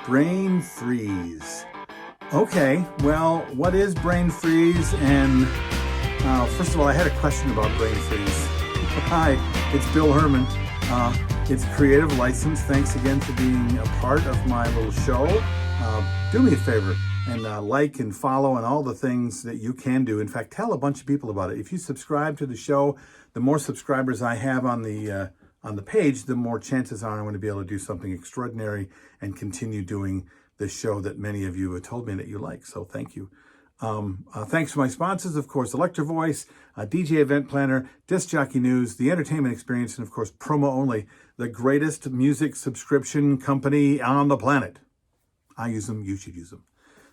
Brain freeze. Okay, well, what is brain freeze? And first of all, I had a question about brain freeze. Hi, it's Bill Herman. It's Creative License. Thanks again for being a part of my little show. Do me a favor and like and follow and all the things that you can do. In fact, tell a bunch of people about it. If you subscribe to the show, the more subscribers I have on the page, the more chances are I'm going to be able to do something extraordinary and continue doing this show that many of you have told me that you like. So thank you. Thanks to my sponsors, of course, Electro Voice, DJ Event Planner, Disc Jockey News, The Entertainment Experience, and of course, Promo Only, the greatest music subscription company on the planet. I use them, you should use them.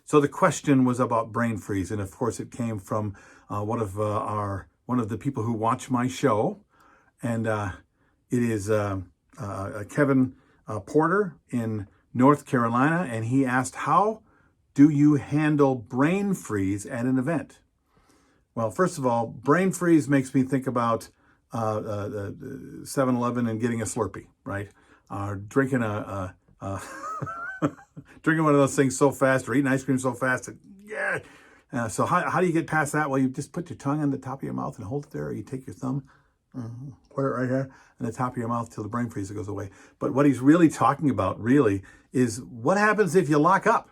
So the question was about brain freeze, and of course it came from one of the people who watch my show, and it is Kevin Porter in North Carolina, and he asked, how do you handle brain freeze at an event? Well, first of all, brain freeze makes me think about 7-Eleven and getting a Slurpee, right? Drinking drinking one of those things so fast, or eating ice cream so fast that, yeah. So how do you get past that? Well, you just put your tongue on the top of your mouth and hold it there, or you take your thumb, put it right here in the top of your mouth till the brain freeze goes away. But what he's really talking about really is what happens if you lock up.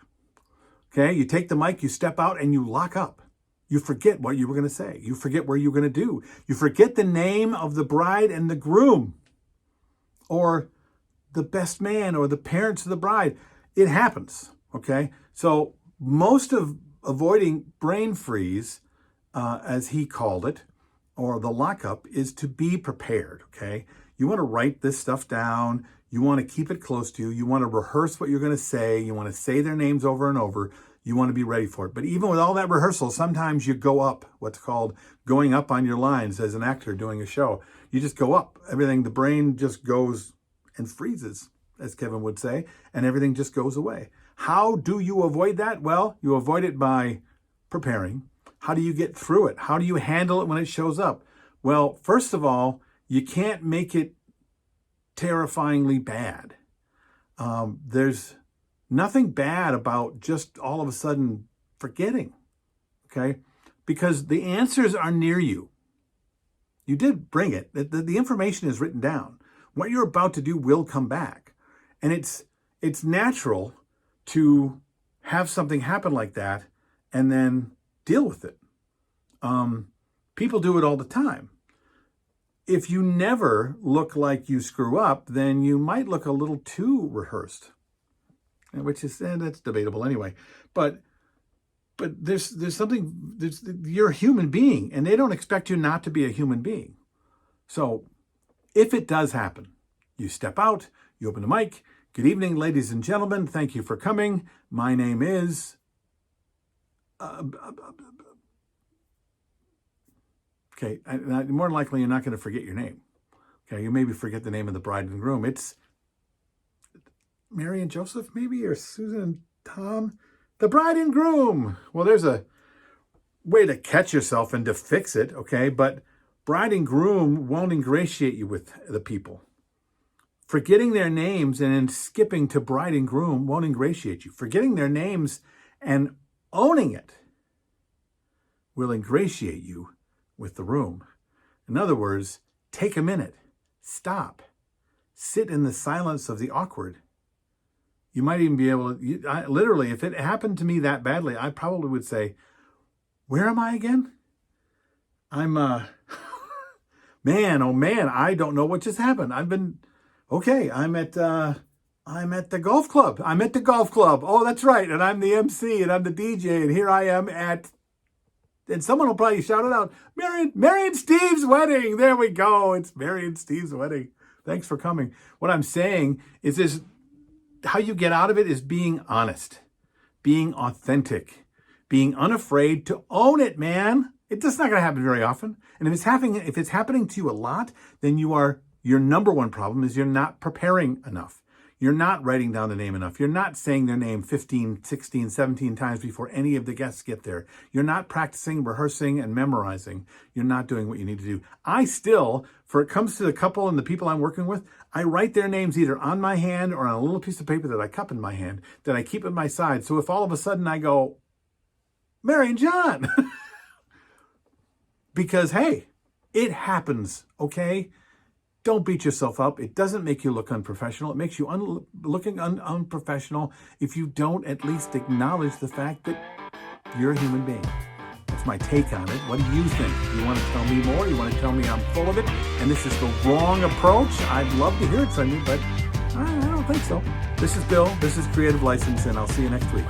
Okay, you take the mic, you step out, and you lock up. You forget what you were going to say. You forget where you were going to do. You forget the name of the bride and the groom, or the best man, or the parents of the bride. It happens, okay? So most of avoiding brain freeze, as he called it, or the lockup, is to be prepared, okay? You want to write this stuff down. You want to keep it close to you. You want to rehearse what you're going to say. You want to say their names over and over. You want to be ready for it. But even with all that rehearsal, sometimes you go up, what's called going up on your lines as an actor doing a show. You just go up. Everything, the brain just goes and freezes, as Kevin would say, and everything just goes away. How do you avoid that? Well, you avoid it by preparing. How do you get through it? How do you handle it when it shows up? Well, first of all, you can't make it terrifyingly bad. There's nothing bad about just all of a sudden forgetting, okay? Because the answers are near you. You did bring it. The information is written down. What you're about to do will come back. And it's natural to have something happen like that and then deal with it. People do it all the time. If you never look like you screw up, then you might look a little too rehearsed, which is, that's debatable anyway. But there's something, you're a human being, and they don't expect you not to be a human being. So if it does happen, you step out, you open the mic. Good evening, ladies and gentlemen. Thank you for coming. My name is... Okay, more than likely you're not going to forget your name. Okay, you maybe forget the name of the bride and groom. It's Mary and Joseph, maybe, or Susan and Tom. The bride and groom. Well, there's a way to catch yourself and to fix it, okay? But bride and groom won't ingratiate you with the people. Forgetting their names and then skipping to bride and groom won't ingratiate you. Forgetting their names and owning it will ingratiate you with the room. In other words, take a minute, stop, sit in the silence of the awkward. You might even be able to, literally, if it happened to me that badly, I probably would say, where am I again? I'm, man, oh man, I don't know what just happened. Okay, I'm at the golf club. I'm at the golf club. Oh, that's right. And I'm the MC and I'm the DJ. And here I am and someone will probably shout it out, Mary and Steve's wedding. There we go. It's Mary and Steve's wedding. Thanks for coming. What I'm saying is this, how you get out of it is being honest, being authentic, being unafraid to own it, man. It's just not going to happen very often. And if it's happening to you a lot, then your number one problem is you're not preparing enough. You're not writing down the name enough. You're not saying their name 15, 16, 17 times before any of the guests get there. You're not practicing, rehearsing, and memorizing. You're not doing what you need to do. I still, for it comes to the couple and the people I'm working with, I write their names either on my hand or on a little piece of paper that I cup in my hand that I keep at my side. So if all of a sudden I go, Mary and John, because, hey, it happens, okay? Don't beat yourself up. It doesn't make you look unprofessional. It makes you looking unprofessional if you don't at least acknowledge the fact that you're a human being. That's my take on it. What do you think? You want to tell me more? You want to tell me I'm full of it and this is the wrong approach? I'd love to hear it from you, but I don't think so. This is Bill. This is Creative License, and I'll see you next week.